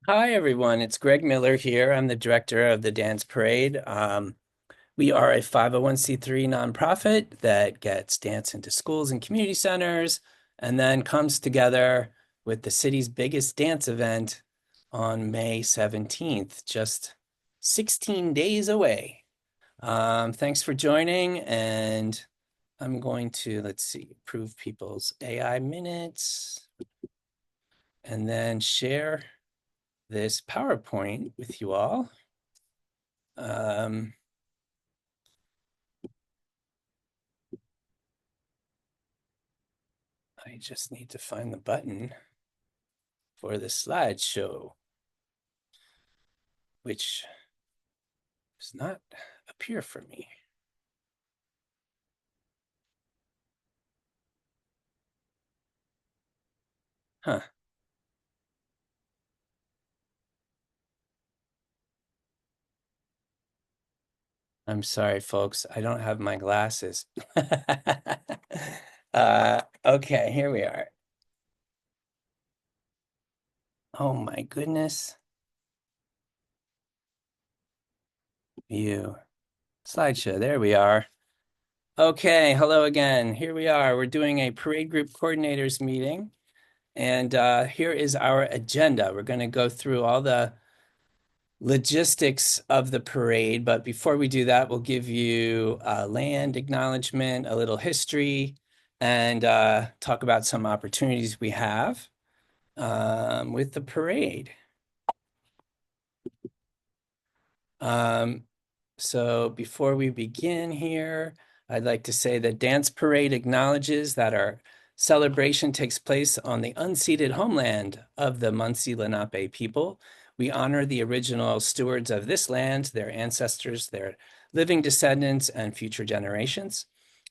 Hi, everyone. It's Greg Miller here. I'm the director of the Dance Parade. We are a 501c3 nonprofit that gets dance into schools and community centers and then comes together with the city's biggest dance event on May 17th, just 16 days away. Thanks for joining, and I'm going to, let's see, approve people's AI minutes and then share this PowerPoint with you all. Um, I just need to find the button for the slideshow, which does not appear for me. Huh. I'm sorry, folks. I don't have my glasses. Okay, here we are. Oh my goodness. View. Slideshow. There we are. Okay, hello again. Here we are. We're doing a parade group coordinators meeting. And here is our agenda. We're going to go through all the logistics of the parade, but before we do that, we'll give you a land acknowledgement, a little history, and talk about some opportunities we have with the parade. Um, so before we begin here, I'd like to say that Dance Parade acknowledges that our celebration takes place on the unceded homeland of the Munsee Lenape people. We honor the original stewards of this land, their ancestors, their living descendants, and future generations.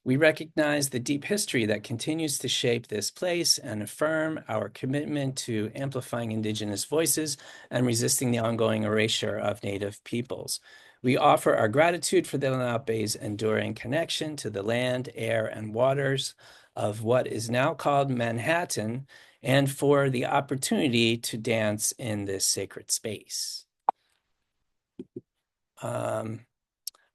We recognize the deep history that continues to shape this place and affirm our commitment to amplifying Indigenous voices and resisting the ongoing erasure of Native peoples. We offer our gratitude for the Lenape's enduring connection to the land, air, and waters of what is now called Manhattan, and for the opportunity to dance in this sacred space. Um,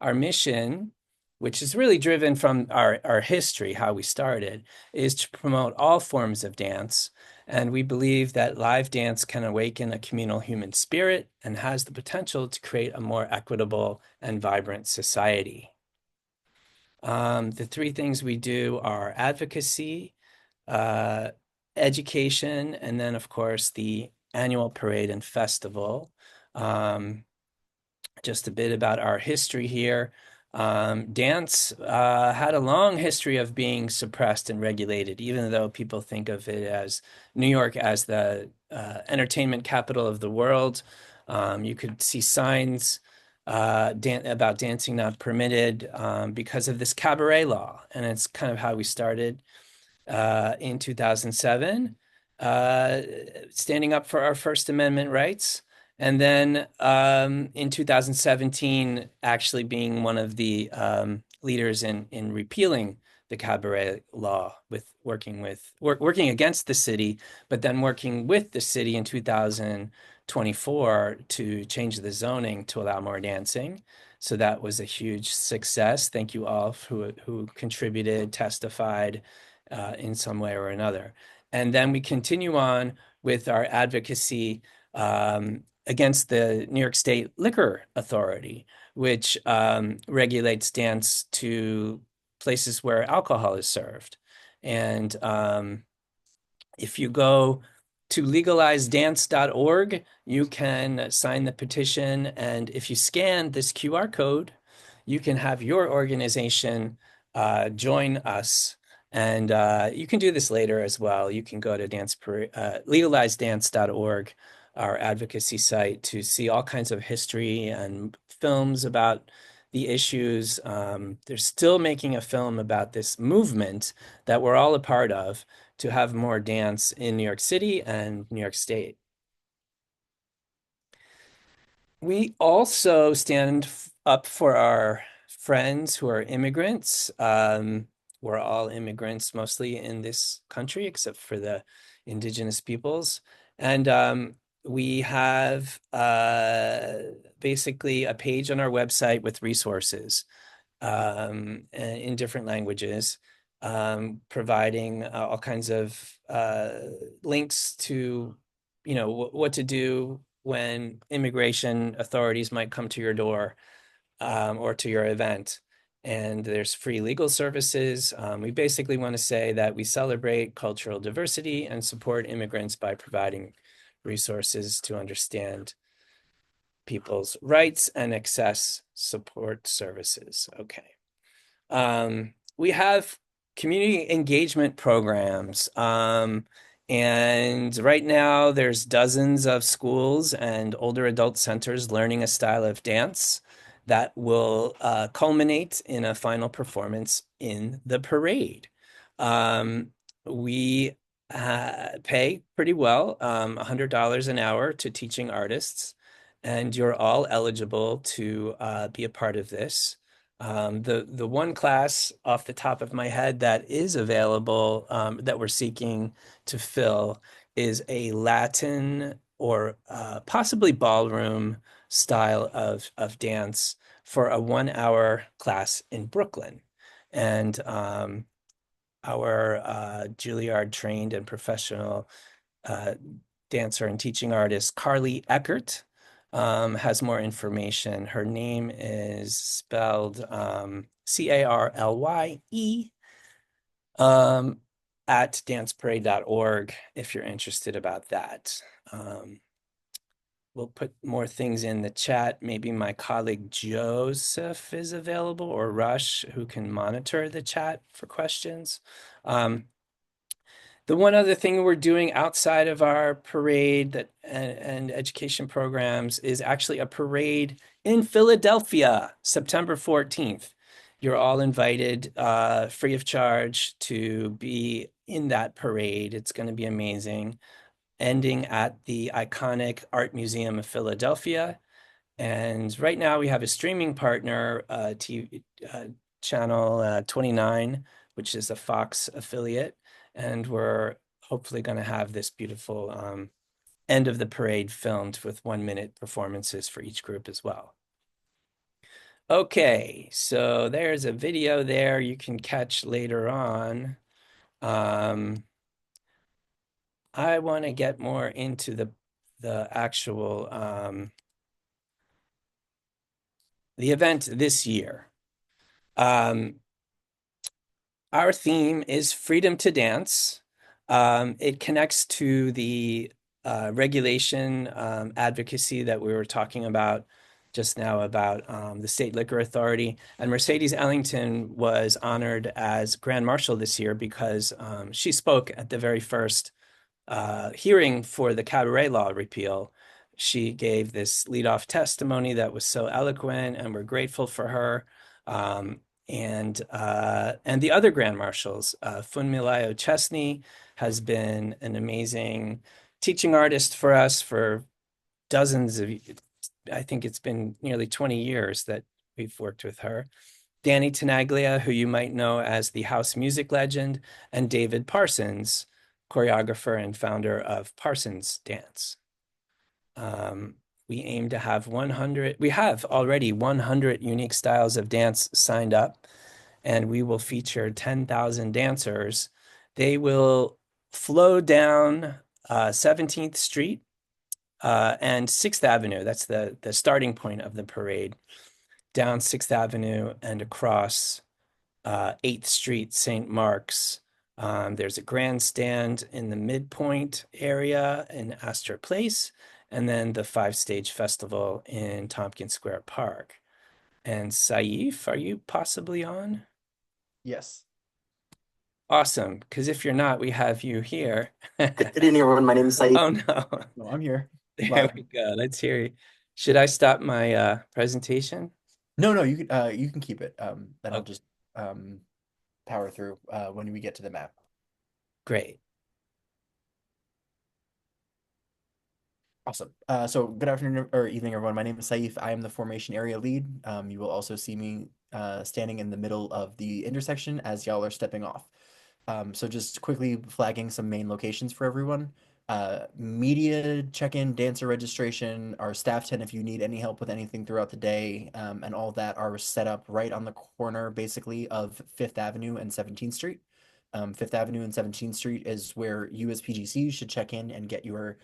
our mission, which is really driven from our history, how we started, is to promote all forms of dance. And we believe that live dance can awaken a communal human spirit and has the potential to create a more equitable and vibrant society. The three things we do are advocacy, uh, education, and then, of course, the annual parade and festival. Um, just a bit about our history here. Dance had a long history of being suppressed and regulated, even though people think of it as New York as the entertainment capital of the world. You could see signs about dancing not permitted because of this cabaret law, and it's kind of how we started in 2007, uh, standing up for our First Amendment rights. And then in 2017, actually being one of the leaders in repealing the cabaret law, working against the city, but then working with the city in 2024 to change the zoning to allow more dancing. So that was a huge success. Thank you all who contributed, testified, in some way or another. And then we continue on with our advocacy against the New York State Liquor Authority, which regulates dance to places where alcohol is served. And if you go to legalizedance.org, you can sign the petition. And if you scan this QR code, you can have your organization join us. And you can do this later as well. You can go to legalizedance.org, our advocacy site, to see all kinds of history and films about the issues. They're still making a film about this movement that we're all a part of to have more dance in New York City and New York State. We also stand up for our friends who are immigrants. We're all immigrants mostly in this country, except for the indigenous peoples. And We have basically a page on our website with resources in different languages, providing all kinds of links to, what to do when immigration authorities might come to your door or to your event. And there's free legal services. We basically want to say that we celebrate cultural diversity and support immigrants by providing resources to understand people's rights and access support services. Okay. We have community engagement programs. And right now, there's dozens of schools and older adult centers learning a style of dance that will culminate in a final performance in the parade. We pay pretty well, $100 an hour to teaching artists, and you're all eligible to be a part of this. The one class off the top of my head that is available that we're seeking to fill is a Latin or possibly ballroom style of dance for a 1 hour class in Brooklyn. And our Juilliard trained and professional uh, dancer and teaching artist Carly Eckert has more information. Her name is spelled Carlye um, at danceparade.org if you're interested about that. We'll put more things in the chat. Maybe my colleague Joseph is available, or Rush, who can monitor the chat for questions. The one other thing we're doing outside of our parade and education programs is actually a parade in Philadelphia, September 14th. You're all invited free of charge to be in that parade. It's going to be amazing, ending at the iconic Art Museum of Philadelphia. And right now we have a streaming partner, TV, channel 29, which is a Fox affiliate. And we're hopefully going to have this beautiful end of the parade filmed with 1 minute performances for each group as well. Okay, so there's a video there you can catch later on. I want to get more into the actual the event this year. Our theme is freedom to dance. It connects to the regulation advocacy that we were talking about just now about the State Liquor Authority. And Mercedes Ellington was honored as Grand Marshal this year because she spoke at the very first hearing for the cabaret law repeal. She gave this leadoff testimony that was so eloquent, and we're grateful for her. And the other grand marshals, Funmilayo Chesney has been an amazing teaching artist for us for dozens of, I think it's been nearly 20 years that we've worked with her. Danny Tenaglia, who you might know as the house music legend, and David Parsons, choreographer and founder of Parsons Dance. We aim to have 100, we have already 100 unique styles of dance signed up, and we will feature 10,000 dancers. They will flow down 17th Street and 6th Avenue. That's the starting point of the parade. Down 6th Avenue and across 8th Street, St. Mark's. There's a grandstand in the midpoint area in Astor Place, and then the 5-stage festival in Tompkins Square Park. And Sayief, are you possibly on? Yes. Awesome, because if you're not, we have you here. Good evening, everyone. My name is Sayief. Oh no, No, I'm here. there Live. we go. Let's hear you. Should I stop my presentation? No, you can keep it. Then I'll Okay, just power through when we get to the map. great. Awesome. So good afternoon or evening, everyone. My name is Sayief. I am the formation area lead. You will also see me standing in the middle of the intersection as y'all are stepping off. So just quickly flagging some main locations for everyone. Media check-in, dancer registration, our staff tent if you need any help with anything throughout the day, and all that are set up right on the corner, basically, of Fifth Avenue and 17th Street. Fifth Avenue and 17th Street is where you as PGC should check in and get your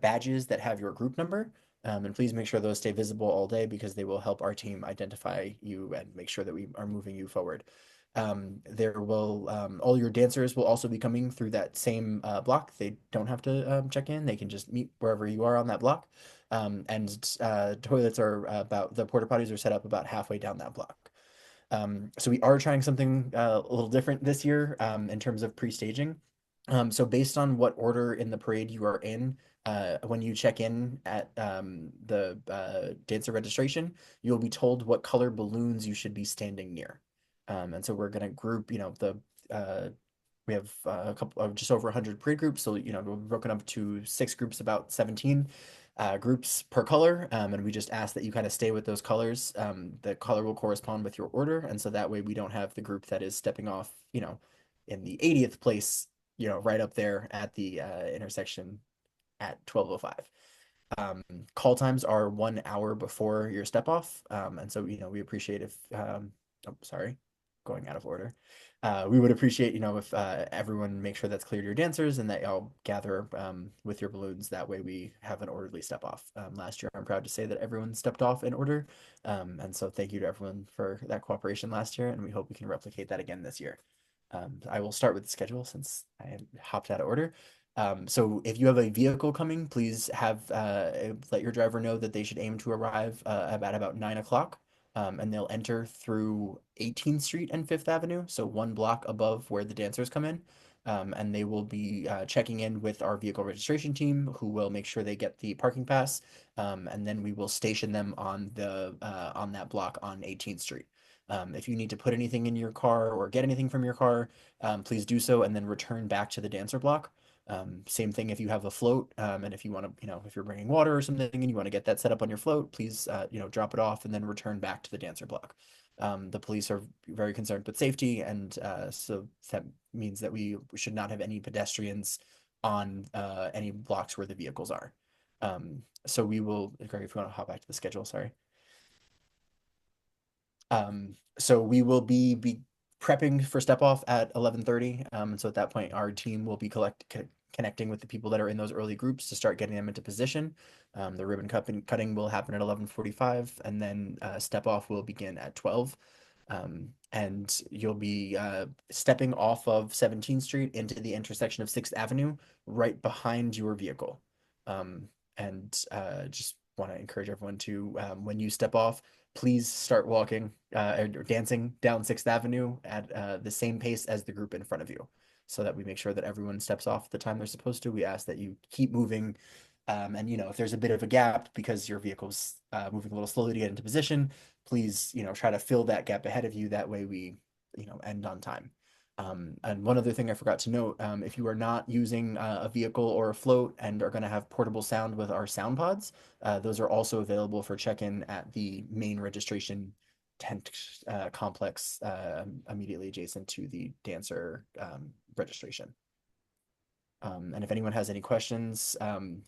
badges that have your group number. And please make sure those stay visible all day because they will help our team identify you and make sure that we are moving you forward. There will all your dancers will also be coming through that same block. They don't have to check in. They can just meet wherever you are on that block. And toilets are about the porta potties are set up about halfway down that block. So we are trying something a little different this year in terms of pre-staging. So based on what order in the parade you are in, when you check in at the dancer registration, you'll be told what color balloons you should be standing near. And so we're going to group, we have a couple of just over 100 parade groups. So, we're broken up to 6 groups, about 17 groups per color. And we just ask that you kind of stay with those colors. The color will correspond with your order. And so that way we don't have the group that is stepping off, in the 80th place, right up there at the intersection at 12:05. Call times are 1 hour before your step off. And so, we appreciate if, sorry, going out of order. We would appreciate, if everyone make sure that's clear to your dancers and that y'all gather with your balloons. That way we have an orderly step off. Last year, I'm proud to say that everyone stepped off in order. And so thank you to everyone for that cooperation last year. And we hope we can replicate that again this year. I will start with the schedule since I hopped out of order. So if you have a vehicle coming, please let your driver know that they should aim to arrive at about 9 o'clock. And they'll enter through 18th Street and Fifth Avenue, so 1 block above where the dancers come in. And they will be checking in with our vehicle registration team, who will make sure they get the parking pass. And then we will station them on that block on 18th Street. If you need to put anything in your car or get anything from your car, please do so and then return back to the dancer block. Same thing if you have a float, and if you want to, if you're bringing water or something and you want to get that set up on your float, please, drop it off and then return back to the dancer block. The police are very concerned with safety, and so that means that we should not have any pedestrians on any blocks where the vehicles are. So we will, Greg, if you want to hop back to the schedule, sorry. So we will be prepping for step off at 11:30. And so at that point, our team will be connecting with the people that are in those early groups to start getting them into position. The ribbon cutting will happen at 11:45, and then step off will begin at 12. And you'll be stepping off of 17th Street into the intersection of 6th Avenue right behind your vehicle. And just want to encourage everyone to, when you step off, please start walking or dancing down 6th Avenue at the same pace as the group in front of you, so that we make sure that everyone steps off at the time they're supposed to. We ask that you keep moving. And, if there's a bit of a gap because your vehicle's moving a little slowly to get into position, please, try to fill that gap ahead of you. That way we, end on time. And one other thing I forgot to note, if you are not using a vehicle or a float and are going to have portable sound with our sound pods, those are also available for check-in at the main registration tent complex immediately adjacent to the dancer registration. And if anyone has any questions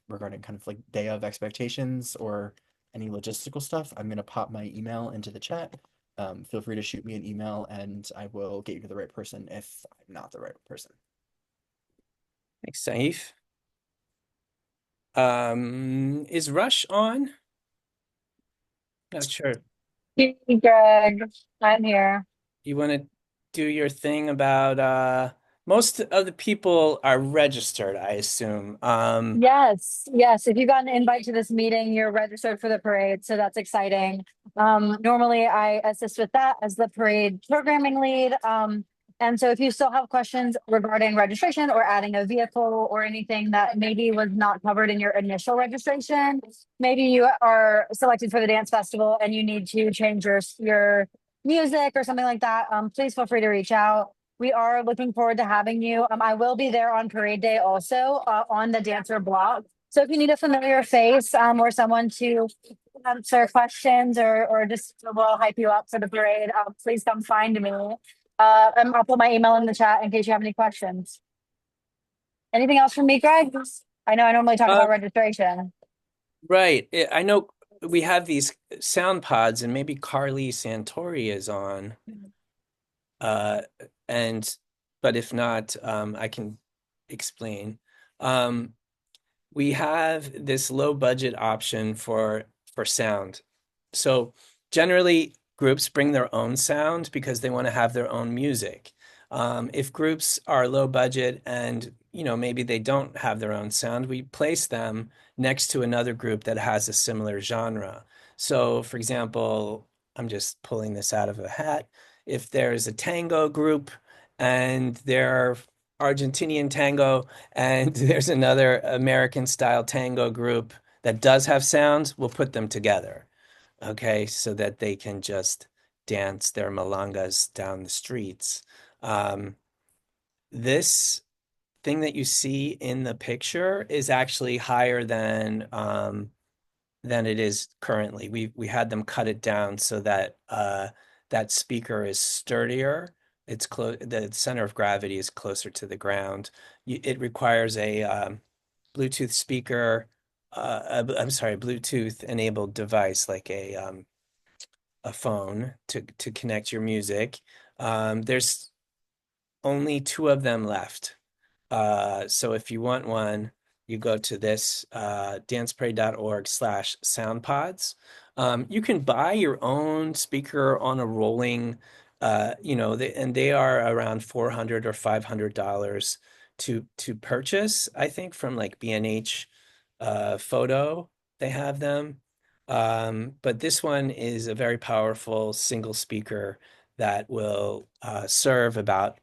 regarding kind of like day of expectations or any logistical stuff, I'm going to pop my email into the chat. Feel free to shoot me an email and I will get you to the right person if I'm not the right person. Thanks, Sayief. Is Rush on? Not sure. Hey, Greg, I'm here. You want to do your thing about most of the people are registered, I assume. Yes. If you got an invite to this meeting, you're registered for the parade, so that's exciting. Normally I assist with that as the parade programming lead. And so if you still have questions regarding registration or adding a vehicle or anything that maybe was not covered in your initial registration, maybe you are selected for the dance festival and you need to change your music or something like that, please feel free to reach out. We are looking forward to having you. I will be there on parade day also on the dancer block. So if you need a familiar face or someone to answer questions or just will hype you up for the parade, please come find me. I'll put my email in the chat in case you have any questions. Anything else from me, Greg? I know I normally talk Uh, about registration. right. I know we have these sound pods, and maybe Carly Santori is on. Uh, and but if not, I can explain. Um, we have this low budget option for sound. So generally, groups bring their own sound because they want to have their own music. If groups are low budget and maybe they don't have their own sound, we place them next to another group that has a similar genre. So, for example, I'm just pulling this out of a hat. If there's a tango group and they're Argentinian tango, and there's another American style tango group that does have sounds, we'll put them together, okay, so that they can just dance their milongas down the streets. Um, this thing that you see in the picture is actually higher than it is currently. We had them cut it down so that that speaker is sturdier. It's close. The center of gravity is closer to the ground. It requires a Bluetooth speaker. I'm sorry, Bluetooth enabled device like a phone to connect your music. There's only two of them left. So if you want one, you go to this danceparade.org/soundpods. You can buy your own speaker on a rolling, and they are around $400 or $500 to purchase. I think from like B&H Photo, they have them. But this one is a very powerful single speaker that will serve about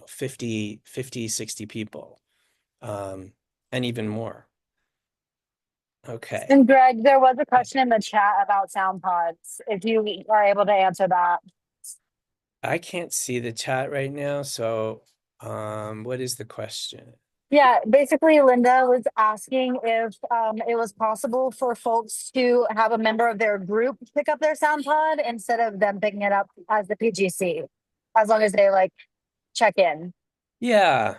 50, 60 people, um, and even more. Okay. And Greg, there was a question in the chat about sound pods. If you are able to answer that. I can't see the chat right now, so what is the question? Yeah, basically, Linda was asking if it was possible for folks to have a member of their group pick up their sound pod instead of them picking it up as the PGC, as long as they like check in. Yeah,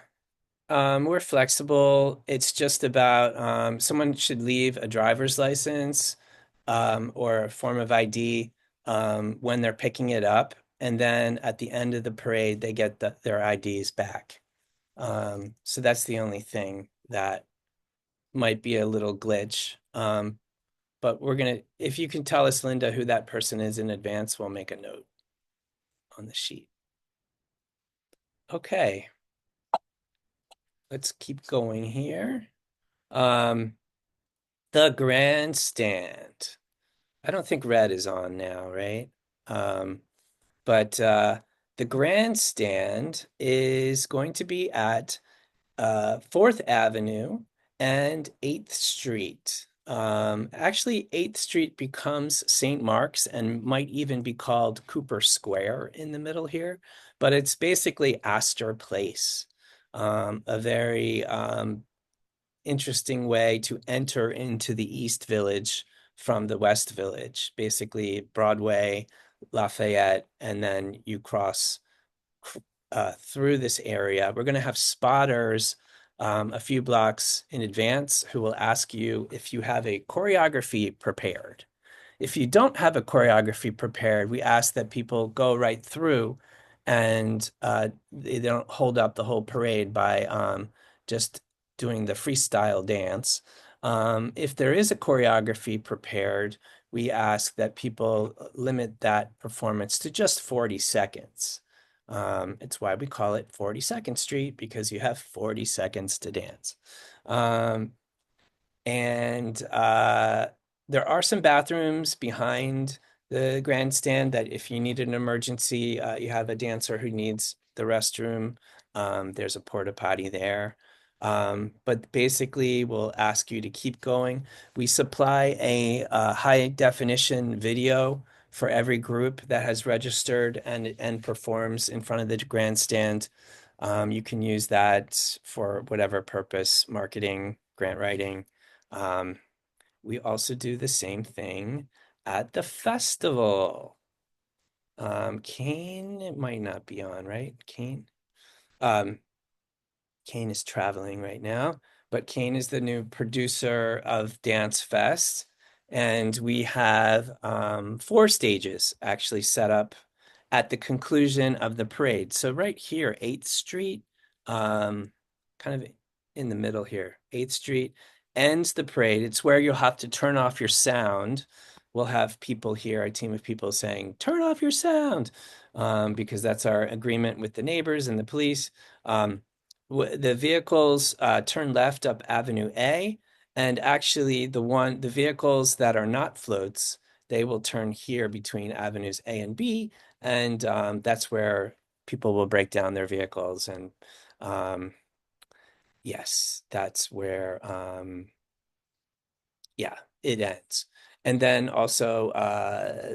we're flexible. It's just about someone should leave a driver's license or a form of ID when they're picking it up, and then at the end of the parade, they get their IDs back. So that's the only thing that might be a little glitch. But if you can tell us, Linda, who that person is in advance, we'll make a note on the sheet. Okay, let's keep going here. The grandstand. I don't think red is on now, right? But the grandstand is going to be at 4th Avenue and 8th Street. Actually, 8th Street becomes St. Mark's and might even be called Cooper Square in the middle here, but it's basically Astor Place, a very interesting way to enter into the East Village from the West Village, basically Broadway, Lafayette, and then you cross through this area. We're going to have spotters a few blocks in advance who will ask you if you have a choreography prepared. If you don't have a choreography prepared, we ask that people go right through and they don't hold up the whole parade by just doing the freestyle dance. If there is a choreography prepared, we ask that people limit that performance to just 40 seconds. It's why we call it 42nd Street, because you have 40 seconds to dance. And there are some bathrooms behind the grandstand that if you need an emergency, you have a dancer who needs the restroom. There's a porta potty there. But basically, we'll ask you to keep going. We supply a high definition video for every group that has registered and performs in front of the grandstand. You can use that for whatever purpose, marketing, grant writing. Um, we also do the same thing at the festival. Kane, it might not be on, right? Kane. Um, Kane is traveling right now, but Kane is the new producer of Dance Fest. And we have 4 stages actually set up at the conclusion of the parade. So right here, 8th Street, kind of in the middle here, 8th Street ends the parade. It's where you'll have to turn off your sound. We'll have people here, a team of people saying, turn off your sound, because that's our agreement with the neighbors and the police. The vehicles turn left up Avenue A, and actually the vehicles that are not floats, they will turn here between Avenues A and B, and that's where people will break down their vehicles. And yes, that's where yeah, it ends. And then also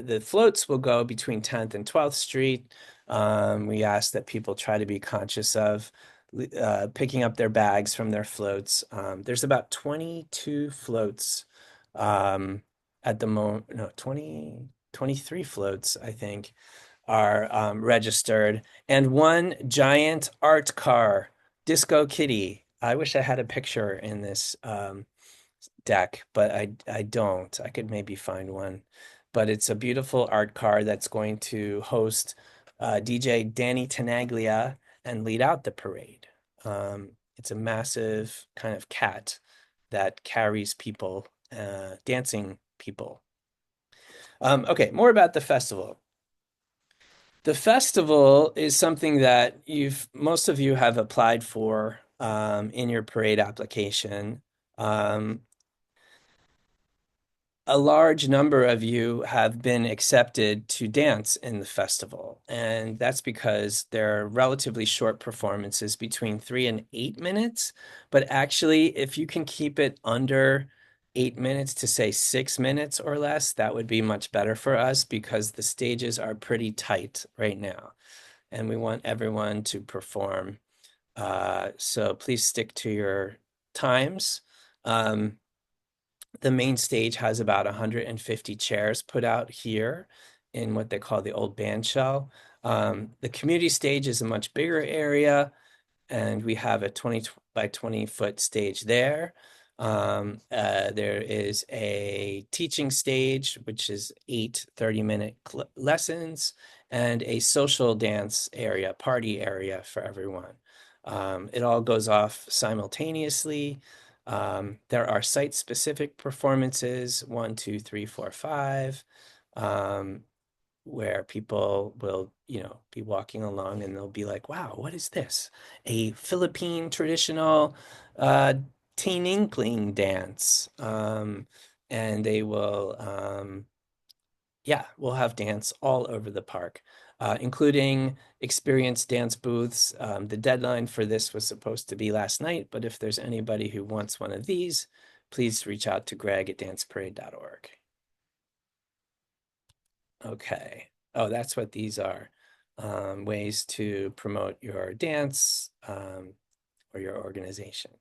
the floats will go between 10th and 12th Street. We ask that people try to be conscious of picking up their bags from their floats. There's about 22 floats at the moment, no, 23 floats, I think, are registered, and one giant art car, Disco Kitty. I wish I had a picture in this deck, but I don't. I could maybe find one. But it's a beautiful art car that's going to host DJ Danny Tenaglia and lead out the parade. It's a massive kind of cat that carries people, dancing people. Okay, more about the festival. The festival is something that most of you have applied for in your parade application. A large number of you have been accepted to dance in the festival, and that's because they're relatively short performances, between 3 and 8 minutes. But actually, if you can keep it under 8 minutes to say 6 minutes or less, that would be much better for us, because the stages are pretty tight right now, and we want everyone to perform. So please stick to your times. The main stage has about 150 chairs put out here in what they call the old band shell. The community stage is a much bigger area, and we have a 20 by 20 foot stage there. There is a teaching stage, which is 8 30-minute lessons, and a social dance area, party area for everyone. It all goes off simultaneously. There are site-specific performances, 1, 2, 3, 4, 5, where people will, be walking along and they'll be like, wow, what is this? A Philippine traditional Tininqling dance. And they will, yeah, we'll have dance all over the park, including experienced dance booths. The deadline for this was supposed to be last night, but if there's anybody who wants one of these, please reach out to Greg at danceparade.org. Okay. Oh, that's what these are. Ways to promote your dance or your organization.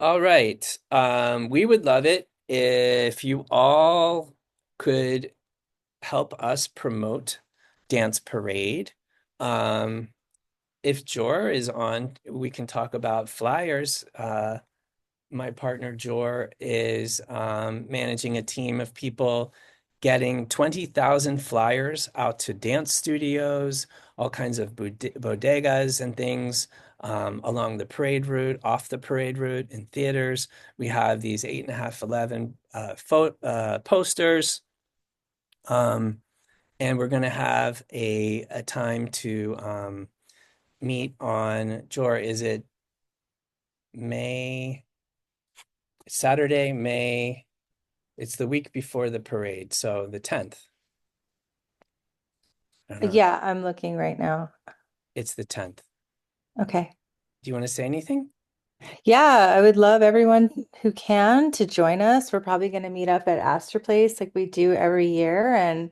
All right. We would love it if you all could help us promote Dance Parade. If Jour is on, we can talk about flyers. My partner Jour is managing a team of people getting 20,000 flyers out to dance studios, all kinds of bodegas and things along the parade route, off the parade route, in theaters. We have these 8.5, 11 posters. And we're going to have a time to meet on Jour. Is it Saturday, May? It's the week before the parade, so the 10th. Yeah, I'm looking right now. It's the 10th. Okay. Do you want to say anything? Yeah, I would love everyone who can to join us. We're probably going to meet up at Astor Place like we do every year, and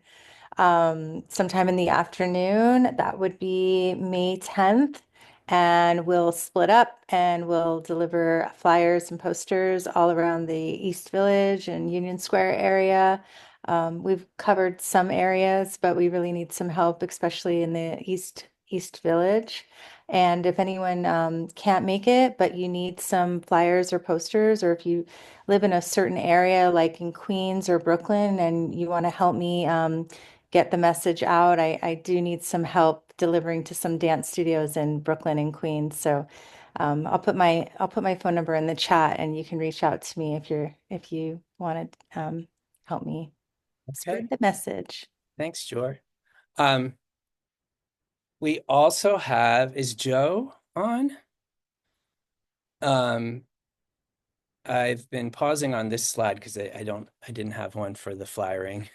sometime in the afternoon. That would be May 10th. And we'll split up and we'll deliver flyers and posters all around the East Village and Union Square area. We've covered some areas, but we really need some help, especially in the East Village. And if anyone can't make it, but you need some flyers or posters, or if you live in a certain area, like in Queens or Brooklyn, and you want to help me get the message out, I do need some help delivering to some dance studios in Brooklyn and Queens. So I'll put my phone number in the chat, and you can reach out to me if you want to help me Okay. spread the message. Thanks, Jour. Um, we also have, is Joe on? I've been pausing on this slide because I didn't have one for the flyering,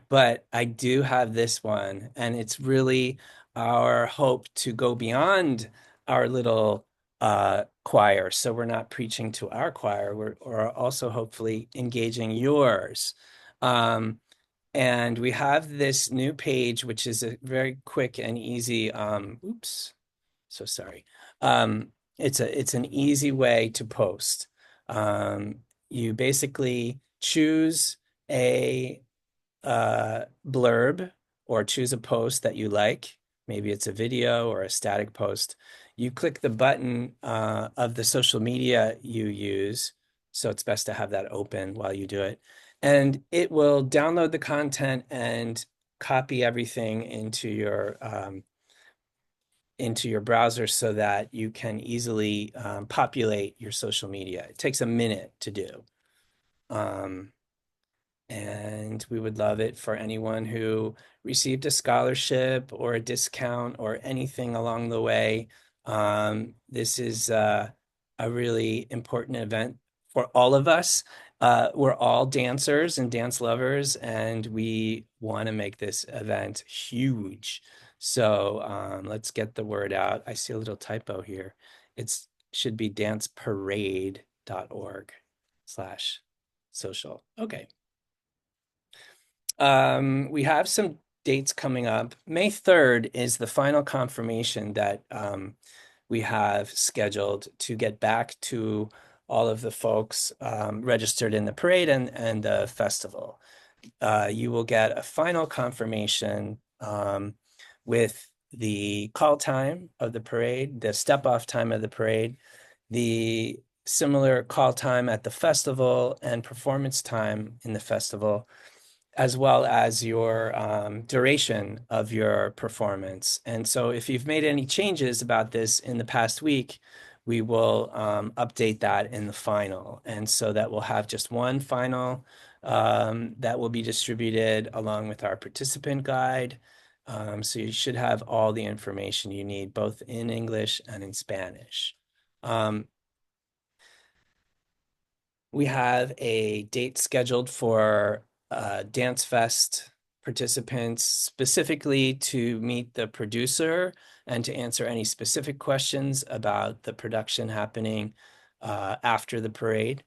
but I do have this one, and it's really our hope to go beyond our little choir. So we're not preaching to our choir, we're also hopefully engaging yours. And we have this new page, which is a very quick and easy, oops, so sorry. It's an easy way to post. Um, you basically choose a blurb or choose a post that you like. Maybe it's a video or a static post. You click the button of the social media you use. So it's best to have that open while you do it. And it will download the content and copy everything into your browser so that you can easily populate your social media. It takes a minute to do. And we would love it for anyone who received a scholarship or a discount or anything along the way. This is a really important event for all of us. We're all dancers and dance lovers, and we want to make this event huge. So let's get the word out. I see a little typo here. It should be danceparade.org/social. Okay. We have some dates coming up. May 3rd is the final confirmation that we have scheduled to get back to all of the folks registered in the parade and the festival. You will get a final confirmation with the call time of the parade, the step-off time of the parade, the similar call time at the festival and performance time in the festival, as well as your duration of your performance. And so if you've made any changes about this in the past week, we will update that in the final. And so that we'll have just one final that will be distributed along with our participant guide. So you should have all the information you need, both in English and in Spanish. We have a date scheduled for Dance Fest participants, specifically to meet the producer and to answer any specific questions about the production happening after the parade.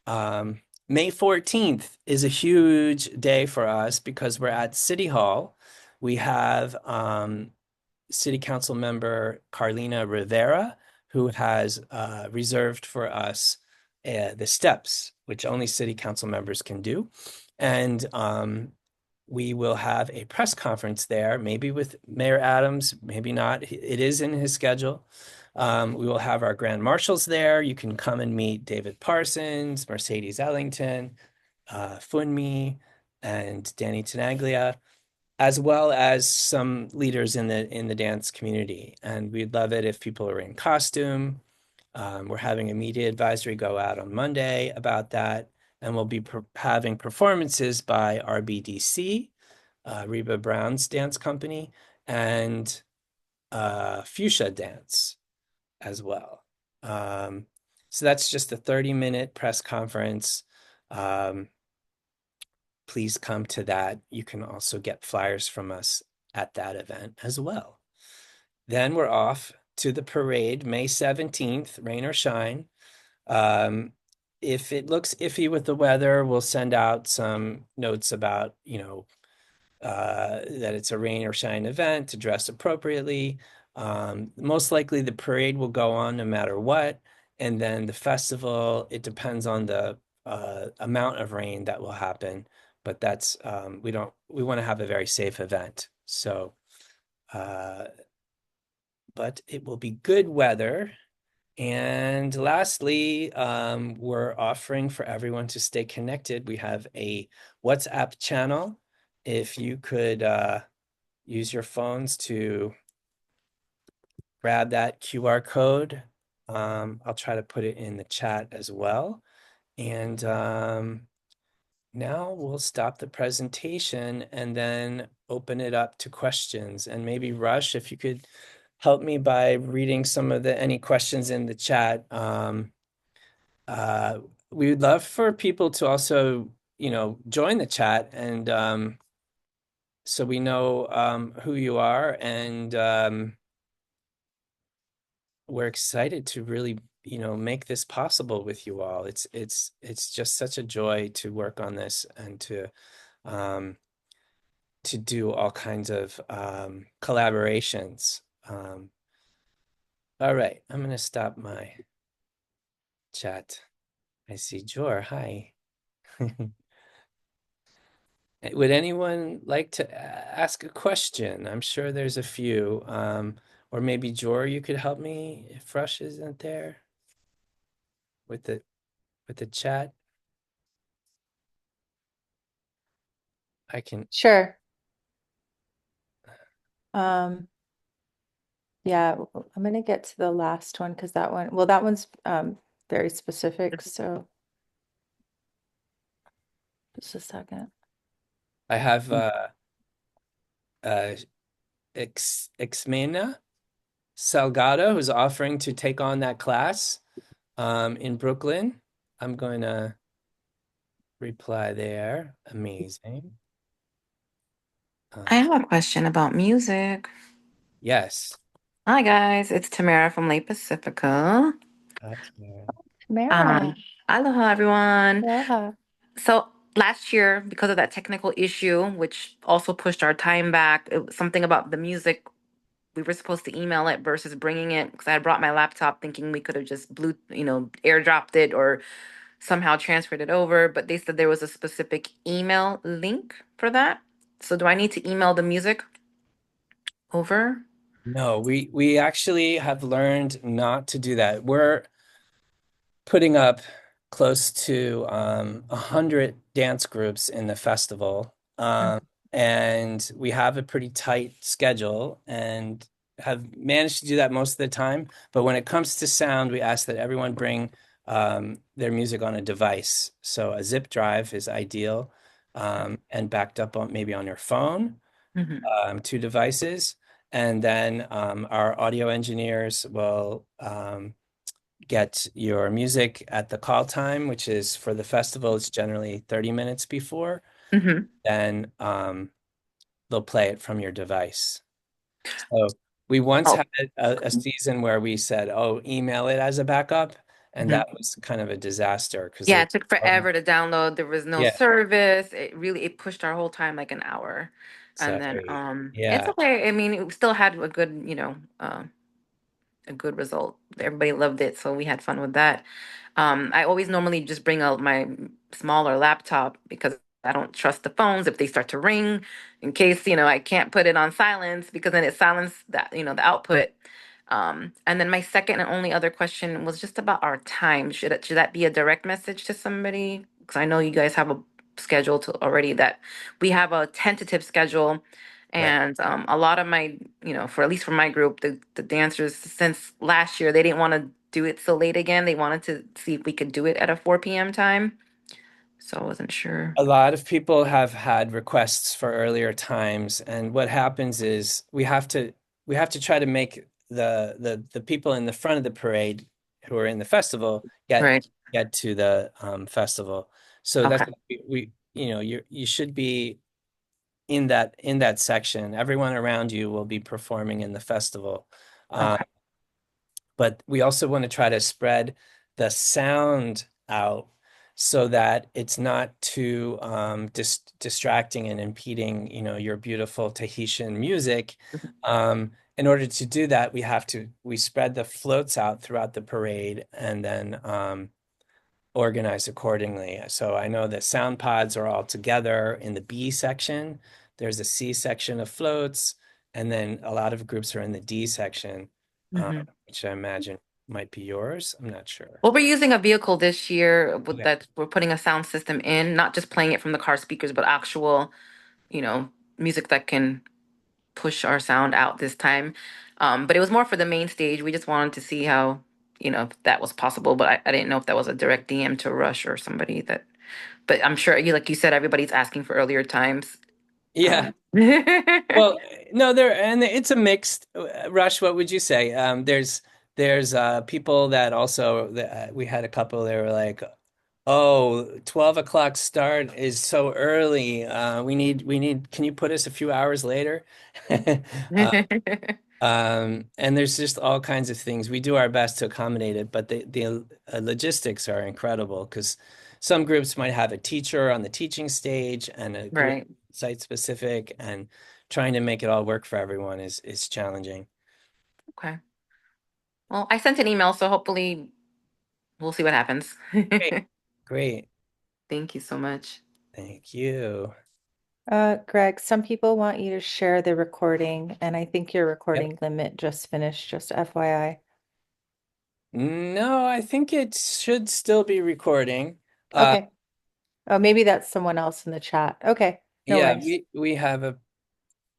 May 14th is a huge day for us because we're at City Hall. We have City Council member Carlina Rivera, who has reserved for us the steps, which only City Council members can do. And we will have a press conference there, maybe with Mayor Adams, maybe not. It is in his schedule. We will have our grand marshals there. You can come and meet David Parsons, Mercedes Ellington, Funmi, and Danny Tenaglia, as well as some leaders in the dance community. And we'd love it if people are in costume. We're having a media advisory go out on Monday about that. And we'll be having performances by RBDC, Reba Brown's dance company, and Fuchsia Dance as well. So that's just a 30-minute press conference. Please come to that. You can also get flyers from us at that event as well. Then we're off to the parade, May 17th, rain or shine. If it looks iffy with the weather, we'll send out some notes about, that it's a rain or shine event to dress appropriately. Most likely the parade will go on no matter what. And then the festival, it depends on the amount of rain that will happen. But that's, we want to have a very safe event. So but it will be good weather. And lastly, we're offering for everyone to stay connected. We have a WhatsApp channel. If you could use your phones to grab that QR code, I'll try to put it in the chat as well. And now we'll stop the presentation and then open it up to questions. And maybe Rush, if you could help me by reading some of any questions in the chat. We would love for people to also, join the chat, and so we know who you are, and we're excited to really, make this possible with you all. It's just such a joy to work on this and um, to do all kinds of collaborations. All right, I'm going to stop my chat. I see Jour. Hi. Would anyone like to ask a question? I'm sure there's a few. Or maybe Jour, you could help me if Rush isn't there with the chat. I can. Sure. Yeah, I'm gonna get to the last one because that one's very specific. So just a second. I have uh Xmena Salgado who's offering to take on that class in Brooklyn. I'm going to reply there. Amazing. I have a question about music. Yes. Hi guys, it's Tamara from Lake Pacifica. Hi, Tamara. Tamara. Aloha everyone. Aloha. So last year, because of that technical issue, which also pushed our time back, it was something about the music. We were supposed to email it versus bringing it because I had brought my laptop thinking we could have just airdropped it or somehow transferred it over. But they said there was a specific email link for that. So do I need to email the music over? No, we actually have learned not to do that. We're putting up close to 100 dance groups in the festival. And we have a pretty tight schedule and have managed to do that most of the time. But when it comes to sound, we ask that everyone bring their music on a device. So a zip drive is ideal, and backed up on maybe on your phone, two devices. And then our audio engineers will get your music at the call time, which is for the festival, it's generally 30 minutes before. Mm-hmm. Then they'll play it from your device. So we once Oh. had a season where we said, oh, email it as a backup. And that was kind of a disaster because Yeah, it took forever to download. There was no yeah, service. It pushed our whole time like an hour. And then sorry. it's Yeah. okay. I mean, it still had a good, a good result. Everybody loved it, so we had fun with that. I always normally just bring out my smaller laptop because I don't trust the phones if they start to ring in case, I can't put it on silence because then it silences that, the output. And then my second and only other question was just about our time. Should that be a direct message to somebody? Because I know you guys have a schedule to already that we have a tentative schedule. Right. And a lot of my, for at least for my group, the dancers since last year, they didn't want to do it so late again. They wanted to see if we could do it at a 4 p.m. time. So I wasn't sure. A lot of people have had requests for earlier times, and what happens is we have to try to make the people in the front of the parade who are in the festival Right. get to the festival. So that's Okay. you should be in that section. Everyone around you will be performing in the festival. Okay. But we also want to try to spread the sound out so that it's not too distracting and impeding, your beautiful Tahitian music. In order to do that, we spread the floats out throughout the parade and then organize accordingly. So I know that sound pods are all together in the B section. There's a C section of floats, and then a lot of groups are in the D section. Mhm. which I imagine might be yours. I'm not sure. Well, we're using a vehicle this year with Okay. that we're putting a sound system in, not just playing it from the car speakers, but actual, you know, music that can push our sound out this time. But it was more for the main stage. We just wanted to see how, if that was possible. But I didn't know if that was a direct DM to Rush or somebody that. But I'm sure, like you said, everybody's asking for earlier times. Yeah. Um, Well, no, and it's a mixed. Rush, what would you say? There's people that also we had a couple. They were like, "Oh, 12 o'clock start is so early. We need. Can you put us a few hours later?" Uh, and there's just all kinds of things. We do our best to accommodate it, but the logistics are incredible because some groups might have a teacher on the teaching stage and a group Right. site specific, and trying to make it all work for everyone is challenging. Okay. Well, I sent an email, so hopefully we'll see what happens. Great, great. Thank you so much. Thank you. Greg, some people want you to share the recording, and I think your Yep. recording limit just finished, just FYI. No, I think it should still be recording. Uh, Okay. Oh, maybe that's someone else in the chat. Okay, no yeah, worries. we have a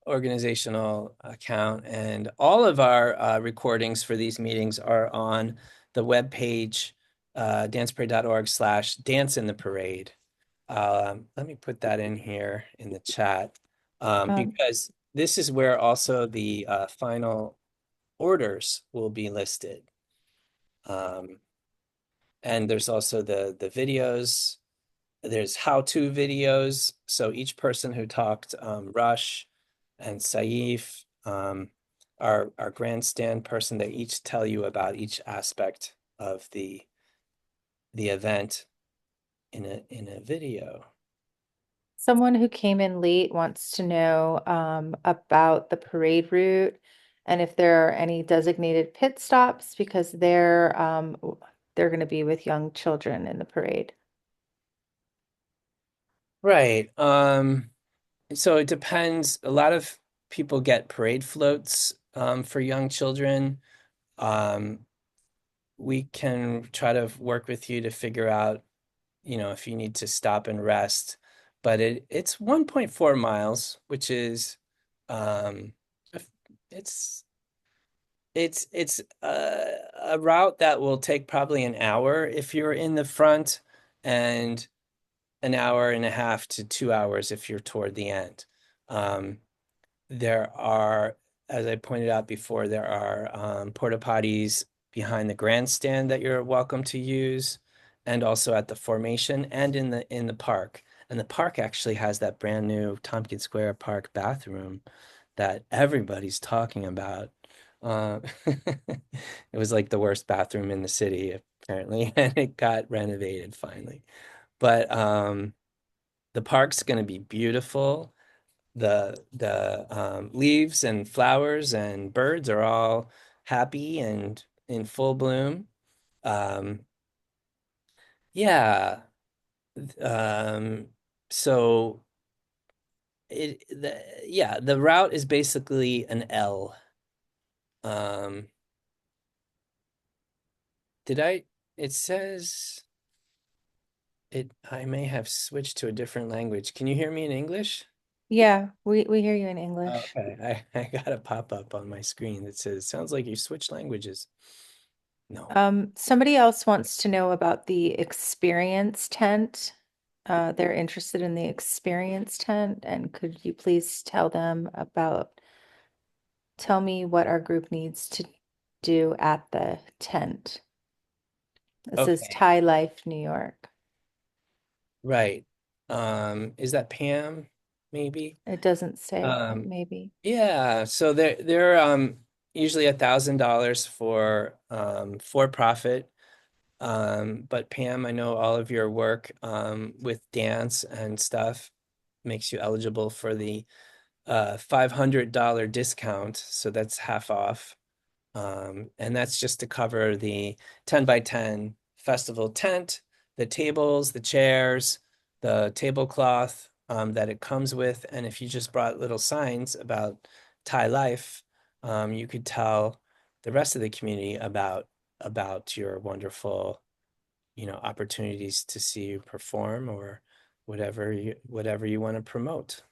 organizational account, and all of our recordings for these meetings are on the webpage, danceparade.org/dance in the parade. Let me put that in here in the chat, Um, because this is where also the final orders will be listed. Um, and there's also the videos. There's how-to videos. So each person who talked, Rush and Sayief, our grandstand person, they each tell you about each aspect of the event in a video. Someone who came in late wants to know about the parade route and if there are any designated pit stops because they're going to be with young children in the parade. Right. So it depends. A lot of people get parade floats for young children. Um, we can try to work with you to figure out, if you need to stop and rest. But it's 1.4 miles, which is um it's it's a route that will take probably an hour if you're in the front, and an hour and a half to 2 hours if you're toward the end. Um, there are, as I pointed out before, there are porta potties behind the grandstand that you're welcome to use, and also at the formation and in the park. And the park actually has that brand new Tompkins Square Park bathroom that everybody's talking about. Uh, it was like the worst bathroom in the city, apparently, and it got renovated finally. But the park's going to be beautiful. The leaves and flowers and birds are all happy and in full bloom. Um, yeah. Um, so the route is basically an L. Um, did I? It says I may have switched to a different language. Can you hear me in English? Yeah, we hear you in English. Okay, I got a pop-up on my screen that says, "Sounds like you switched languages." No. Somebody else wants to know about the experience tent. They're interested in the experience tent, and could you please tell me what our group needs to do at the tent? This is Okay, Thai Life, New York. right. Is that Pam? Maybe. It doesn't say, but Um, maybe. yeah. So they're usually $1,000 for profit. But Pam, I know all of your work with dance and stuff makes you eligible for the $500 discount. So that's half off. And that's just to cover the 10 by 10 festival tent, the tables, the chairs, the tablecloth that it comes with. And if you just brought little signs about Thai life, you could tell the rest of the community about your wonderful, opportunities to see you perform, or whatever you want to promote.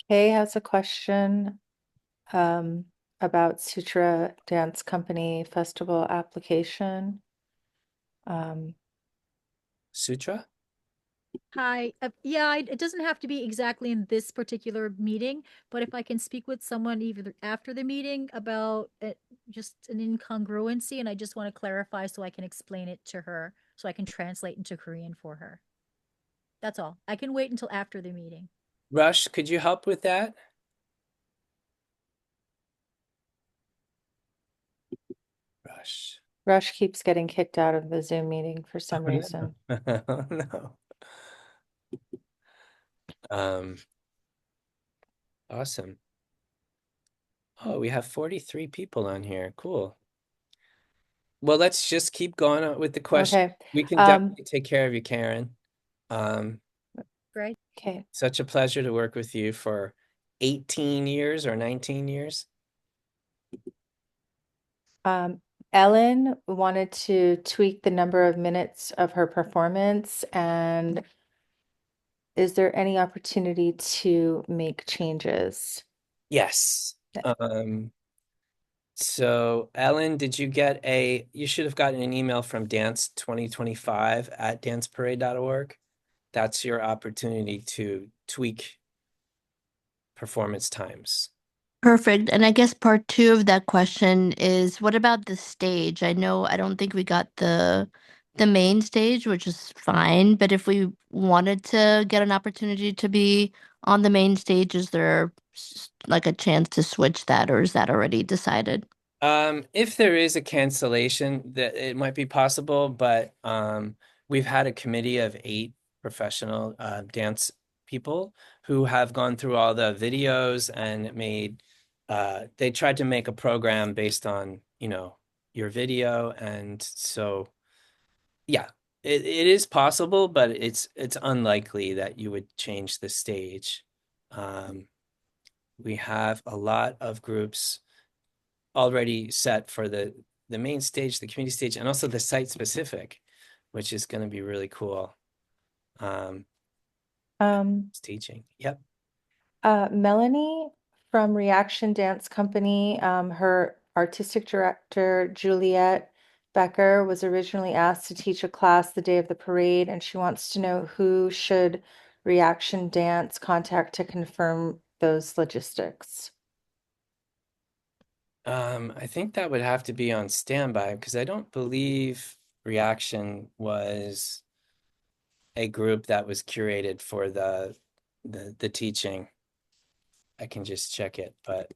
Kay has a question about Sutra Dance Company Festival application. Sutra? Hi. Yeah, it doesn't have to be exactly in this particular meeting, but if I can speak with someone either after the meeting about just an incongruency, and I just want to clarify so I can explain it to her, so I can translate into Korean for her. That's all. I can wait until after the meeting. Rush, could you help with that? Rush keeps getting kicked out of the Zoom meeting for some reason. No. Awesome. Oh, we have 43 people on here. Cool. Well, let's just keep going on with the question. Okay. We can definitely take care of you, Karen. Great. Okay. Such a pleasure to work with you for 18 years or 19 years. Ellen wanted to tweak the number of minutes of her performance, and is there any opportunity to make changes? Yes. So Ellen, did you get you should have gotten an email from Dance 2025 at danceparade.org. That's your opportunity to tweak performance times. Perfect. And I guess part two of that question is, what about the stage? I don't think we got the main stage, which is fine, but if we wanted to get an opportunity to be on the main stage, is there like a chance to switch that, or is that already decided? If there is a cancellation, that it might be possible, but we've had a committee of 8 professional dance people who have gone through all the videos and they tried to make a program based on, your video. And so, yeah, it is possible, but it's unlikely that you would change the stage. We have a lot of groups already set for the main stage, the community stage, and also the site specific, which is going to be really cool. Teaching. Yep. Melanie from Reaction Dance Company, her artistic director, Juliet Becker, was originally asked to teach a class the day of the parade, and she wants to know who should Reaction Dance contact to confirm those logistics. I think that would have to be on standby because I don't believe Reaction was a group that was curated for the teaching. I can just check it, but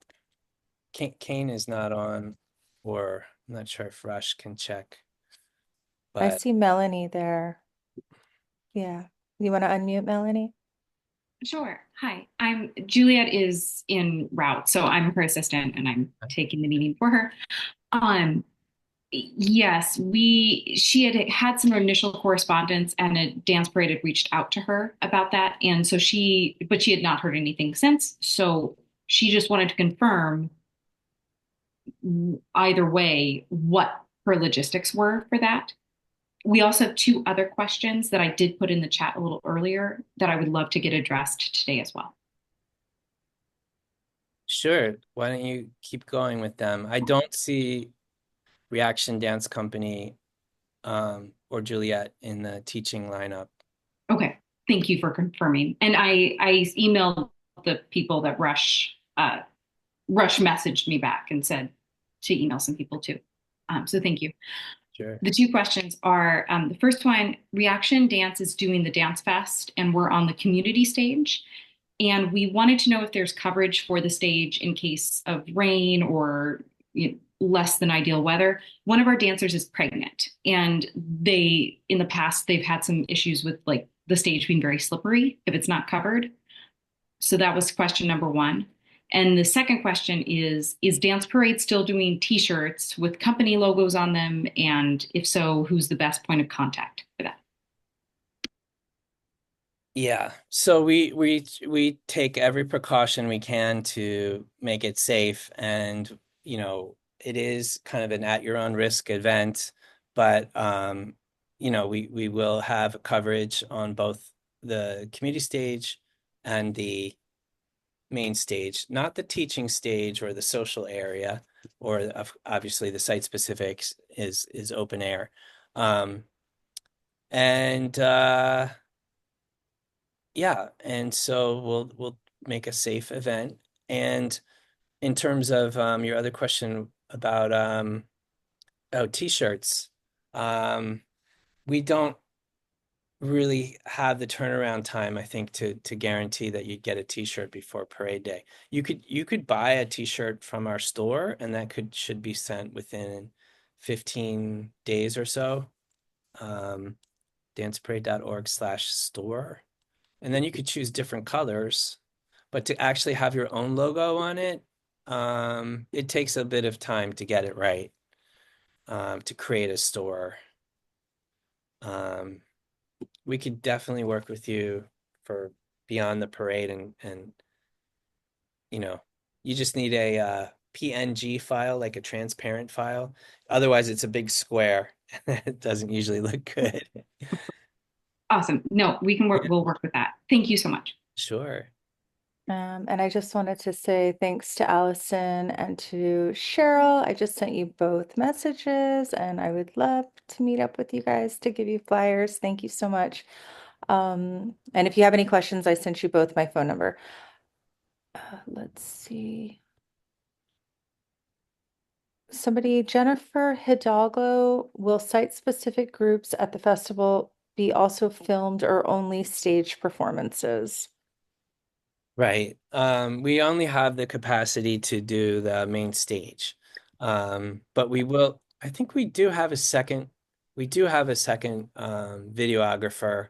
Kane is not on, or I'm not sure if Rush can check. I But see Melanie there. Yeah. You want to unmute Melanie? Sure. Hi, Juliet is en route, so I'm her assistant and I'm taking the meeting for her. Yes, she had some initial correspondence and a dance parade had reached out to her about that. And so but she had not heard anything since. So she just wanted to confirm either way what her logistics were for that. We also have 2 other questions that I did put in the chat a little earlier that I would love to get addressed today as well. Sure. Why don't you keep going with them? I don't see Reaction Dance Company or Juliet in the teaching lineup. Okay. Thank you for confirming. And I emailed the people that Rush messaged me back and said to email some people too. So thank you. Sure. The 2 questions are, the first one, Reaction Dance is doing the Dance Fest and we're on the community stage. And we wanted to know if there's coverage for the stage in case of rain or less than ideal weather. One of our dancers is pregnant and in the past, they've had some issues with like the stage being very slippery if it's not covered. So that was question number 1. And the second question is Dance Parade still doing t-shirts with company logos on them? And if so, who's the best point of contact for that? Yeah, so we take every precaution we can to make it safe, and it is kind of an at your own risk event, but we will have coverage on both the community stage and the main stage, not the teaching stage or the social area, or obviously the site specifics is open air. Um, and Yeah, and so we'll make a safe event. And in terms of your other question about t-shirts, um, we don't really have the turnaround time, I think, to guarantee that you'd get a t-shirt before parade day. You could buy a t-shirt from our store, and that should be sent within 15 days or so. Um, danceparade.org/store. And then you could choose different colors. But to actually have your own logo on it, it takes a bit of time to get it right, to create a store. Um, we could definitely work with you for beyond the parade, and you know, you just need a PNG file, like a transparent file. Otherwise, it's a big square. It doesn't usually look good. Awesome. No, we can work, we'll work with that. Thank you so much. Sure. And I just wanted to say thanks to Allison and to Cheryl. I just sent you both messages, and I would love to meet up with you guys to give you flyers. Thank you so much. And if you have any questions, I sent you both my phone number. Let's see. Somebody, Jennifer Hidalgo, will site-specific groups at the festival be also filmed or only stage performances? Right. We only have the capacity to do the main stage. But I think we do have a second videographer.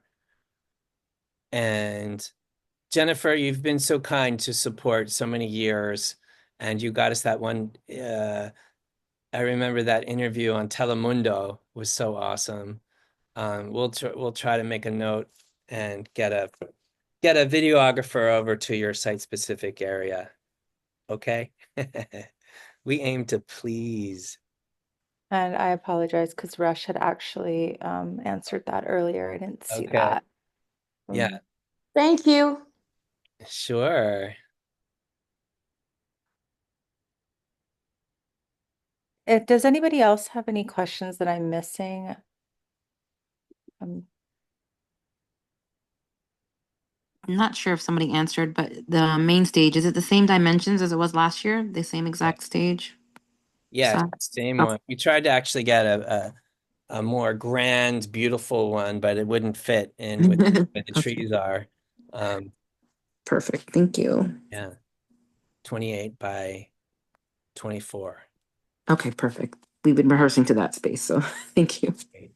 And Jennifer, you've been so kind to support so many years, and you got us that one. I remember that interview on Telemundo was so awesome. We'll try to make a note and get a videographer over to your site specific area. Okay. We aim to please. And I apologize because Rush had actually answered that earlier. I didn't see Okay. that. Yeah, Thank you. sure. Does anybody else have any questions that I'm missing? Um, I'm not sure if somebody answered, but the main stage, is it the same dimensions as it was last year? The same exact stage? Yeah, So, same okay. one. We tried to actually get a more grand, beautiful one, but it wouldn't fit in with where the Okay. trees are. Um, Perfect. Thank you. yeah, 28 by 24. Okay, perfect. We've been rehearsing to that space, so thank you. Great.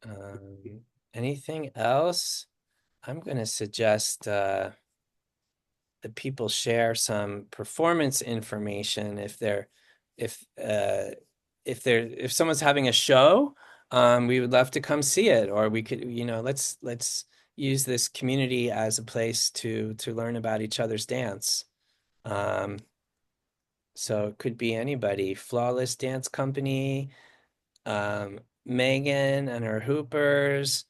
Um, Anything else? I'm going to suggest that people share some performance information if uh, if someone's having a show. We would love to come see it, or we could, let's use this community as a place to learn about each other's dance. Um, so it could be anybody, Flawless Dance Company, Megan and her Hoopers.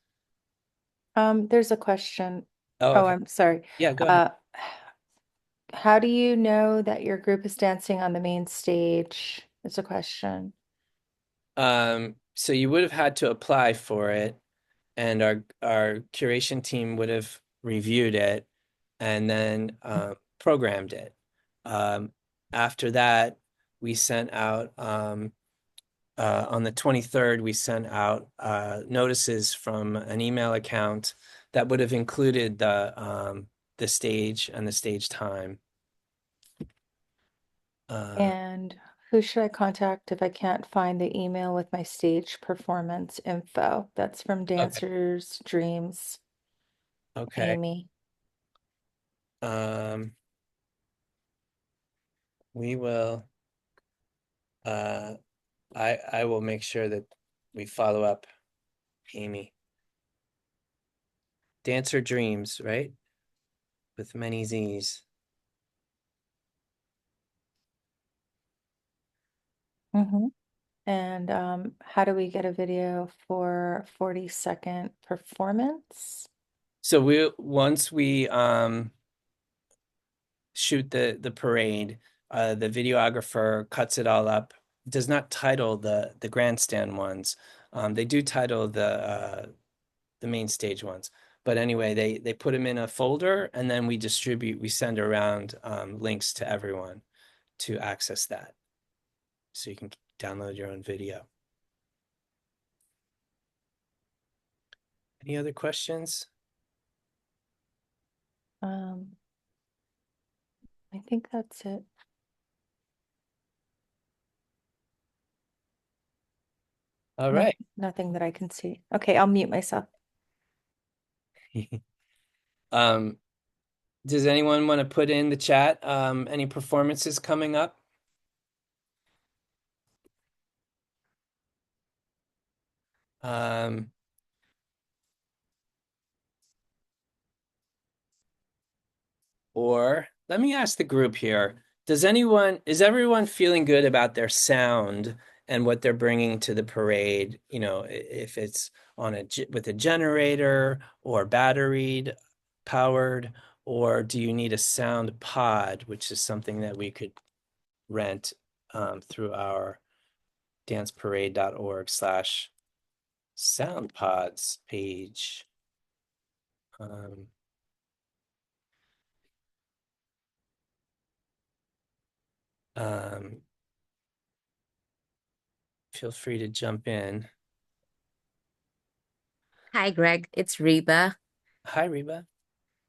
there's a question. Oh, Oh, okay. I'm sorry. Yeah, go ahead. Uh, how do you know that your group is dancing on the main stage? It's a question. So you would have had to apply for it, and our curation team would have reviewed it and then programmed it. Um, After that, we sent out on the 23rd, we sent out notices from an email account that would have included the stage and the stage time. Uh, And who should I contact if I can't find the email with my stage performance info? That's from okay, Dancers Dreams, okay. Amy. Um, we will. Uh, I will make sure that we follow up, Amy. Dancer Dreams, right? With many Z's. Mm-hmm. And how do we get a video for 40-second performance? So once we shoot the parade, the videographer cuts it all up. Does not title the grandstand ones. They do title the main stage ones. But anyway, they put them in a folder, and then we send around links to everyone to access that. So you can download your own video. Any other questions? I think that's it. All right. Nothing that I can see. Okay, I'll mute myself. Does anyone want to put in the chat any performances coming up? Or let me ask the group here. Is everyone feeling good about their sound and what they're bringing to the parade? You know, if it's with a generator or battery powered, or do you need a sound pod, which is something that we could rent through our danceparade.org/soundpods page. Feel free to jump in. Hi, Greg. It's Reba. Hi, Reba.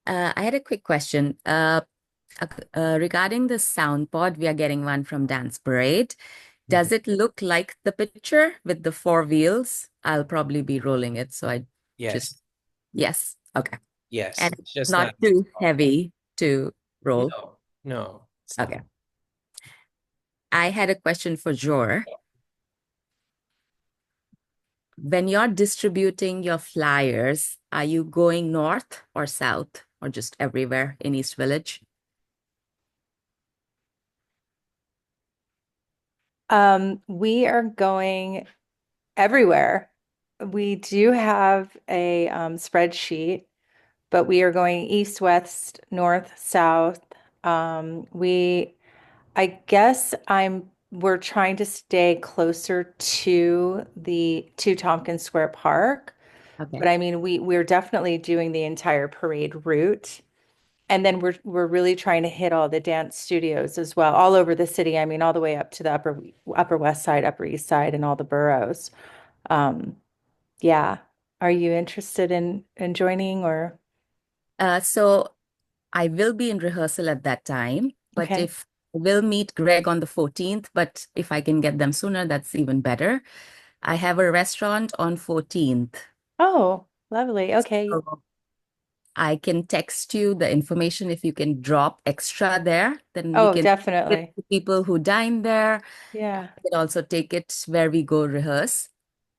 I had a quick question. Regarding the sound pod, we are getting one from Dance Parade. Does it look like the picture with the 4 wheels? I'll probably be rolling it, so I Yes. yes. Okay. Yes. And It's just not too heavy to roll. No. Okay. I had a question for Jour. When you're distributing your flyers, are you going north or south or just everywhere in East Village? We are going everywhere. We do have a spreadsheet, but we are going east, west, north, south. I guess we're trying to stay closer to Tompkins Square Park. Okay. But I mean, we're definitely doing the entire parade route. And then we're really trying to hit all the dance studios as well, all over the city. I mean, all the way up to the upper west side, upper east side, and all the boroughs. Yeah. Are you interested in joining or? So I will be in rehearsal at that time, but Okay. if we'll meet Greg on the 14th, but if I can get them sooner, that's even better. I have a restaurant on 14th. Oh, lovely. Okay. So I can text you the information if you can drop extra there, then we Oh, can definitely. get the people who dine there. Yeah. I can also take it where we go rehearse.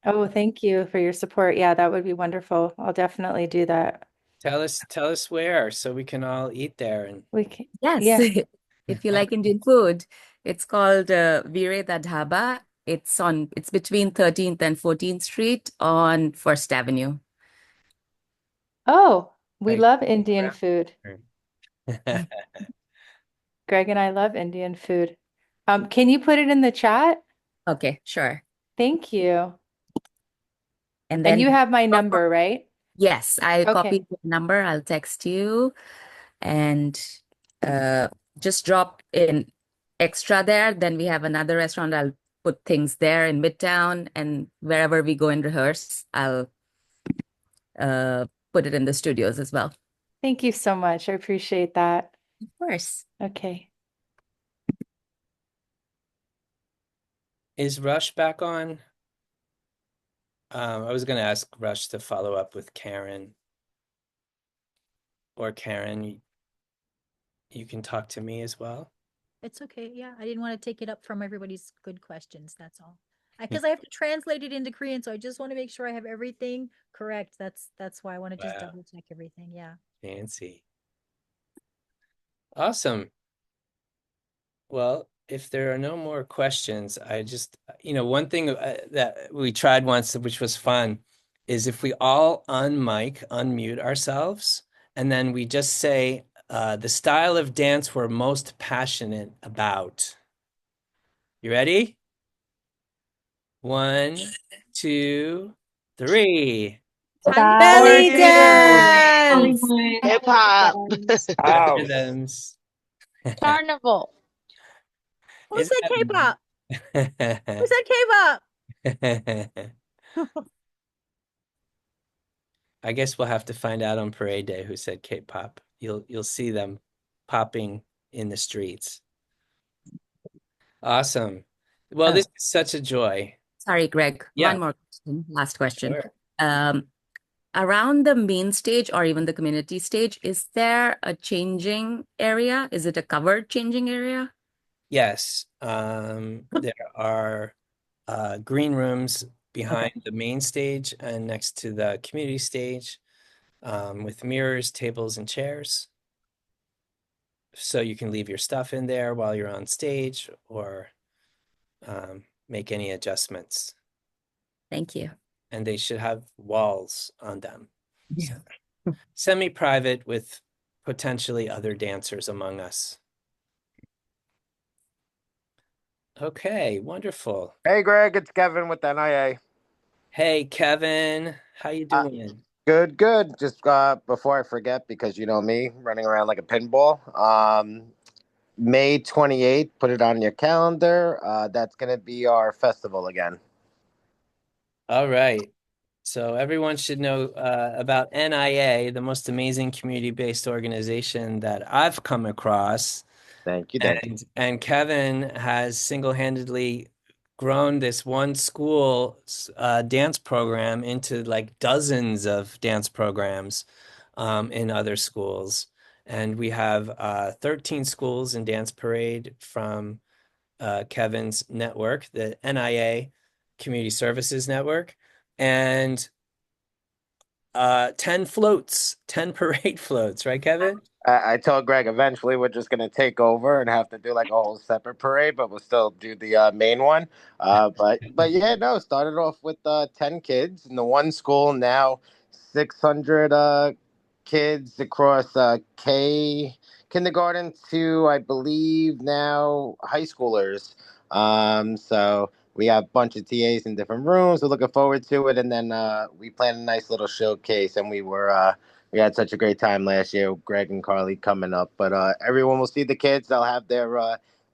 Oh, thank you for your support. Yeah, that would be wonderful. I'll definitely do that. Tell us where so we can all eat there and We can, Yes, yeah. if you like Indian food, it's called Vireda Dhaba. It's between 13th and 14th Street on First Avenue. Oh, we Like, love Indian food. Mm. Greg and I love Indian food. Can you put it in the chat? Okay, sure. Thank you. And And you then have my number, right? yes, I Okay. copied the number. I'll text you and just drop in extra there. Then we have another restaurant. I'll put things there in Midtown, and wherever we go and rehearse, I'll put it in the studios as well. Thank you so much. I appreciate that. Of course. Okay. Is Rush back on? I was going to ask Rush to follow up with Karen. Or Karen, you can talk to me as well. It's okay. Yeah, I didn't want to take it up from everybody's good questions. That's all. because I have to translate it into Korean, so I just want to make sure I have everything correct. That's why I want to just Wow. double check everything. Yeah. Fancy. Awesome. Well, if there are no more questions, I just, one thing that we tried once, which was fun, is if we all unmute ourselves, and then we just say the style of dance we're most passionate about. You ready? 1, 2, 3. Belly Hollywood. dance. Hip hop. House. Rhythms. Carnival. Who said K-pop? Who Isn't said K-pop? that- I guess we'll have to find out on parade day who said K-pop. You'll see them popping in the streets. Awesome. Well, this Oh, is such a joy. sorry, Greg. Yeah, One more question. Last question. sure. Um, Around the main stage or even the community stage, is there a changing area? Is it a covered changing area? Yes. There are green rooms behind Okay. the main stage and next to the community stage, with mirrors, tables, and chairs. So you can leave your stuff in there while you're on stage or make any adjustments. Thank you. And they should have walls on them. Yeah. Semi-private with potentially other dancers among us. Okay, wonderful. Hey, Greg, it's Kevin with NIA. Hey, Kevin, how you doing? Good, good. Just before I forget, because you know me, running around like a pinball. May 28th, put it on your calendar. That's going to be our festival again. All right. So everyone should know about NIA, the most amazing community-based organization that I've come across. Thank you, thank you. And Kevin has single-handedly grown this one school dance program into like dozens of dance programs in other schools. And we have 13 schools in Dance Parade from Kevin's network, the NIA Community Services Network, and 10 floats, 10 parade floats, right, Kevin? I told Greg eventually we're just gonna take over and have to do like a whole separate parade, but we'll still do the main one. But yeah, no, started off with 10 kids in the one school. Now 600 kids across K kindergarten to I believe now high schoolers. So we have a bunch of TAs in different rooms. We're looking forward to it, and then we planned a nice little showcase, and we had such a great time last year, Greg and Carly coming up. But everyone will see the kids. They'll have their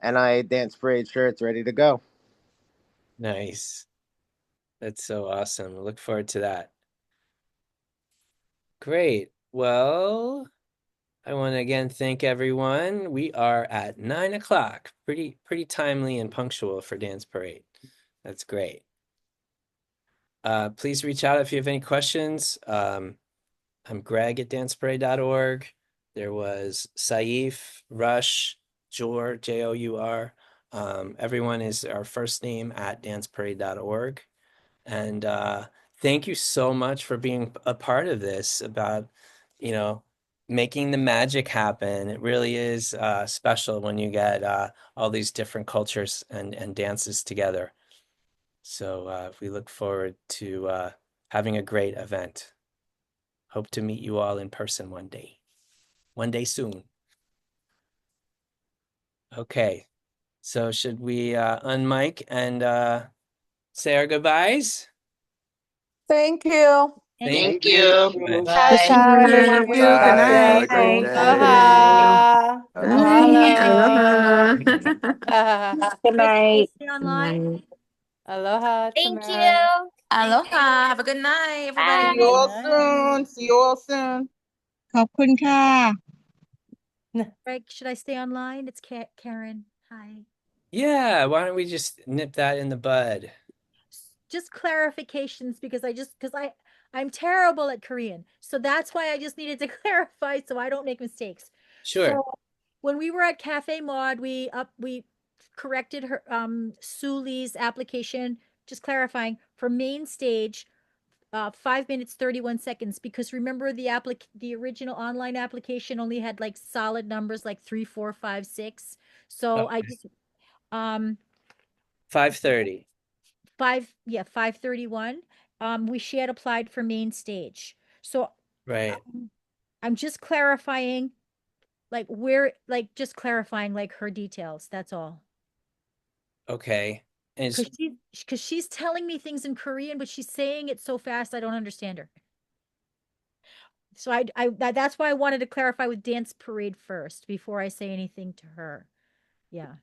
NIA Dance Parade shirts ready to go. Nice. That's so awesome. Look forward to that. Great. Well, I want to again thank everyone. We are at 9 o'clock. Pretty timely and punctual for Dance Parade. That's great. Please reach out if you have any questions. I'm Greg at danceparade.org. There was Sayief, Rush, Jour, Jour. Everyone is our first name at danceparade.org. And thank you so much for being a part of this about, making the magic happen. It really is special when you get all these different cultures and dances together. So we look forward to having a great event. Hope to meet you all in person one day soon. Okay, so should we unmic and say our goodbyes? Thank you. Thank Thank you you. so much. Good Bye. job, everyone. Thank you. Good Bye. Have a night. great Bye. day. Aloha. Bye. Mahalo. Aloha. Good night. Stay online. Night. Aloha, Thank Tamara. you. Aloha. Have a good night, Bye. See you everybody. all Night. soon. See you all soon. ขอบคุณค่ะ Right? Should I stay online? It's Karen. Hi. Yeah, why don't we just nip that in the bud? Just clarifications because I'm terrible at Korean. So that's why I just needed to clarify so I don't make mistakes. Sure. So when we were at Cafe Maud, we corrected her Suli's application just clarifying for main stage, 5 minutes, 31 seconds, because remember the original online application only had like solid numbers like 3, 4, 5, 6. So I just, um, 5:30. 5:31. She had applied for main stage. So Right. I'm just clarifying, like where, like just clarifying like her details. That's all. Okay. Is Because she's telling me things in Korean, but she's saying it so fast I don't understand her. So that's why I wanted to clarify with dance parade first before I say anything to her. Yeah.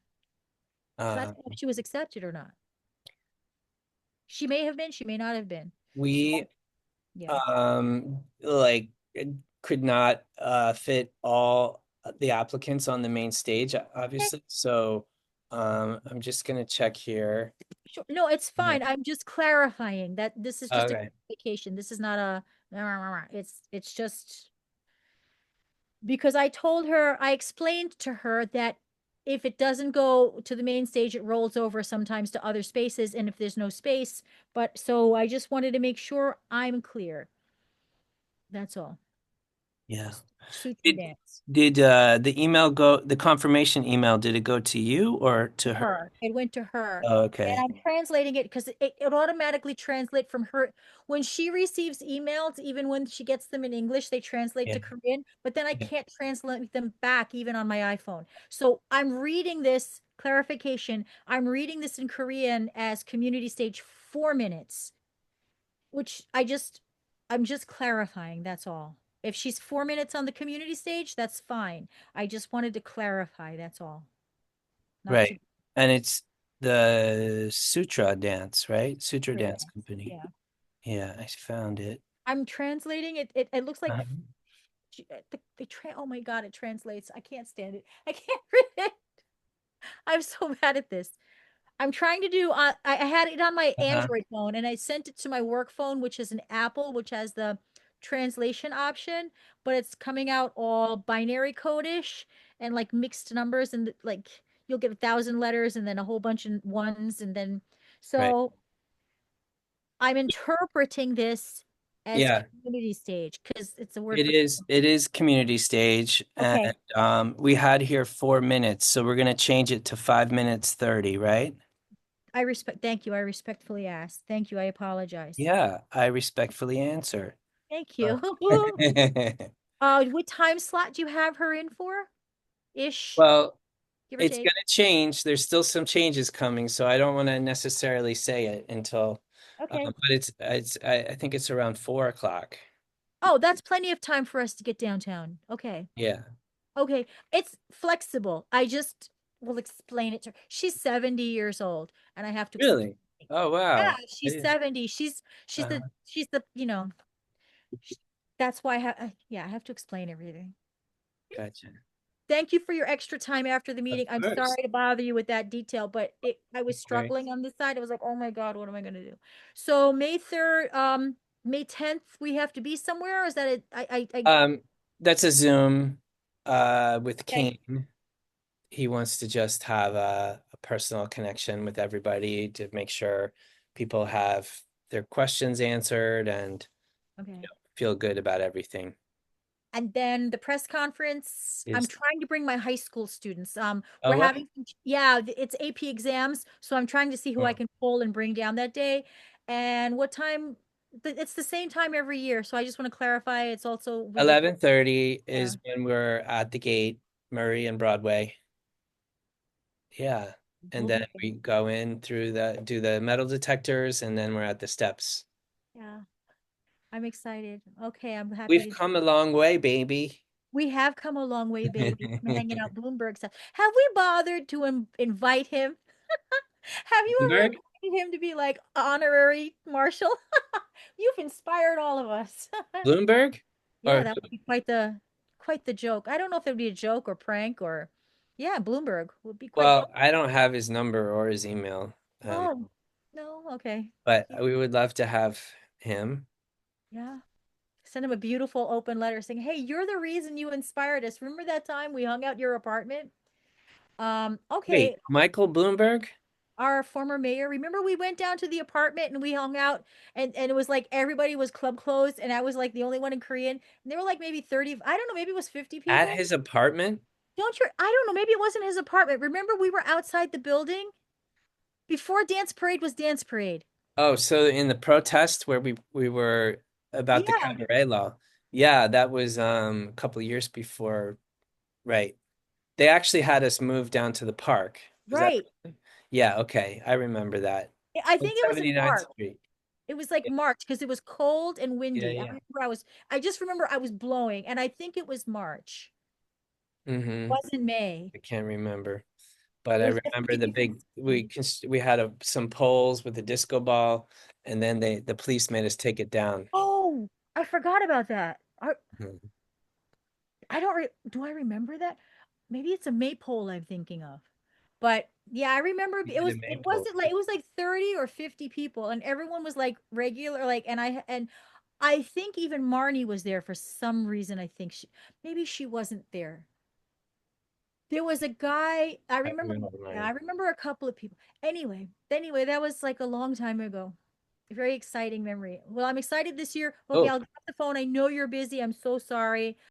Because I uh, don't know if she was accepted or not. She may have been, she may not have been. we Yeah. like could not fit all the applicants on the main stage, Okay. obviously. So I'm just gonna check here. Sure. No, it's Yeah. fine. I'm just clarifying that this is just a Okay. clarification. This is not a it's just because I told her, I explained to her that if it doesn't go to the main stage, it rolls over sometimes to other spaces, and if there's no space, but so I just wanted to make sure I'm clear. That's all. Yeah. Sutra Did dance. the email go, the confirmation email, did it go to you or to her? Her. It went to her. Oh, And okay. I'm translating it because it automatically translate from her. When she receives emails, even when she gets them in English, they translate Yeah. to Korean, but then I Yeah. can't translate them back even on my iPhone. So I'm reading this clarification. I'm reading this in Korean as community stage 4 minutes, which I'm just clarifying. That's all. If she's 4 minutes on the community stage, that's fine. I just wanted to clarify. That's all. Not to Right. And it's the Sutra Dance, right? Sutra Sutra Dance dance. Company. Yeah. Yeah, I found it. I'm translating it. It looks like Uh-huh. oh my God, it translates. I can't stand it. I can't read it. I'm so bad at this. I'm trying to do I had it on my Uh-huh. Android phone and I sent it to my work phone, which is an Apple, which has the translation option, but it's coming out all binary code-ish and like mixed numbers and like you'll get 1,000 letters and then a whole bunch of ones and then Right. so I'm interpreting this as Yeah, community stage because it's a word it for is. It is community stage, and okay. we had here 4 minutes, so we're gonna change it to 5 minutes 30, right? Thank you. I respectfully ask. Thank you. I apologize. Yeah, I respectfully answer. Thank Uh, you. What time slot do you have her in for? Ish, Well, give or it's take. gonna change. There's still some changes coming, so I don't want to necessarily say it until. Okay. But I think it's around 4 o'clock. Oh, that's plenty of time for us to get downtown. Okay. Yeah. Okay. It's flexible. I just will explain it to her. She's 70 years old, and I have to explain. Really? Oh Yeah, wow. I she's didn't- 70. She's the sh- that's why yeah, I have to explain everything. Gotcha. Thank you for your extra time after the Of meeting. I'm course. sorry to bother you with that detail, but I was All right. struggling on this side. I was like, oh my God, what am I gonna do? So May 3rd, May 10th, we have to be somewhere. Or is that it? That's a Zoom with Okay. Kane. He wants to just have a personal connection with everybody to make sure people have their questions answered and Okay. feel good about everything. And then the press conference, I'm Is trying to bring my high school students. oh We're what? having, yeah, it's AP exams. So I'm trying to see who I Oh. can pull and bring down that day. And what time, it's the same time every year. So I just want to clarify, it's also with the, 11:30 yeah, is when we're at the gate, Murray and Broadway. Yeah. And we'll be then there. we go in through do the metal detectors, and then we're at the steps. Yeah, I'm excited. Okay, I'm happy We've to. come a long way, baby. We have come a long way, baby, from hanging out Bloomberg stuff. Have we bothered to invite him? Have you ever Bloomberg? invited him to be like honorary marshal? You've inspired all of us. Bloomberg? Yeah, Or that would be quite the joke. I don't know if it would be a joke or prank or yeah, Bloomberg would be quite fun. well, I don't have his number or his email. Oh, no, okay. But we would love to have him. Yeah. Send him a beautiful open letter saying, "Hey, you're the reason you inspired us. Remember that time we hung out your apartment?" Okay. Wait, Michael Bloomberg? our former mayor. Remember we went down to the apartment and we hung out and it was like everybody was club closed and I was like the only one in Korean. And there were like maybe 30, I don't know, maybe it was 50 At people. his apartment? I don't know, maybe it wasn't his apartment. Remember we were outside the building before Dance Parade was Dance Parade. Oh, so in the protest where we were about the Yeah, cabaret law. Yeah, that was a couple of years before, right. They actually had us move down to the park. Was that? right. Yeah, okay. I remember that. I On think it was in 79th March. Street. It was like March because it was cold and Yeah, windy. yeah. I just remember I was blowing and I think it was March. Mm-hmm. Wasn't May. I can't remember. But It I was remember the definitely big before. we had some poles with a disco ball, and then the police made us take it down. Oh, I forgot about that. Mhm. I don't do I remember that? Maybe it's a maypole I'm thinking of. But yeah, I remember We it did was a it maypole. wasn't like it was like 30 or 50 people and everyone was like regular like and I think even Marnie was there for some reason. I think maybe she wasn't there. There was a guy I I remember. remember Yeah, mine. I remember a couple of people. Anyway, that was like a long time ago. A very exciting memory. Well, I'm excited this year. Okay, Oh, I'll get off the phone. I know you're busy. I'm so sorry.